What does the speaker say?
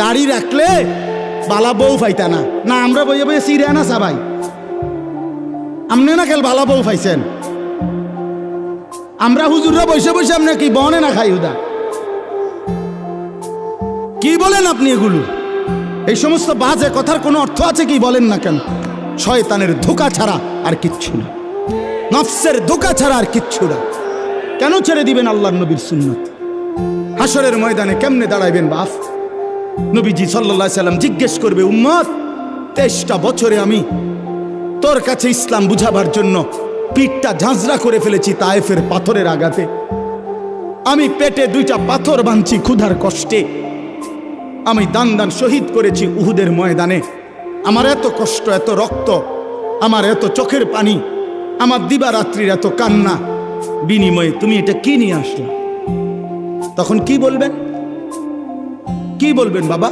দাড়ি রাখলে বালা বউ পাইতা না। না আমরা বইয়ে বইয়ে সিরে না সবাই, আপনি না খেল বালা বউ পাইছেন। আমরা হুজুররা বসে বসে আপনি কি বনে না খাই উদা? কি বলেন আপনি এগুলো? এই সমস্ত বাজে কথার কোনো অর্থ আছে কি বলেন না কেন? শয়তানের ধোঁকা ছাড়া আর কিচ্ছু না, নফসের ধোঁকা ছাড়া আর কিচ্ছু না। কেন ছেড়ে দিবেন আল্লাহর নবীর সুন্নত? হাসরের ময়দানে কেমনে দাঁড়াইবেন বাপ? নবীজি সাল্লাল্লাহু আলাইহি সাল্লাম জিজ্ঞেস করবে, উম্মত 23টা বছরে আমি তোর কাছে ইসলাম বুঝাবার জন্য পিঠটা ঝাঁঝরা করে ফেলেছি তায়েফের পাথরের আঘাতে, আমি পেটে 2টা পাথর বাঁধছি ক্ষুধার কষ্টে, আমি দান দান শহীদ করেছি উহুদের ময়দানে, আমার এত কষ্ট, এত রক্ত, আমার এত চোখের পানি, আমার দিবারাত্রির এত কান্না, বিনিময়ে তুমি এটা কি নিয়ে আসলে? তখন কি বলবেন? কি বলবেন বাবা?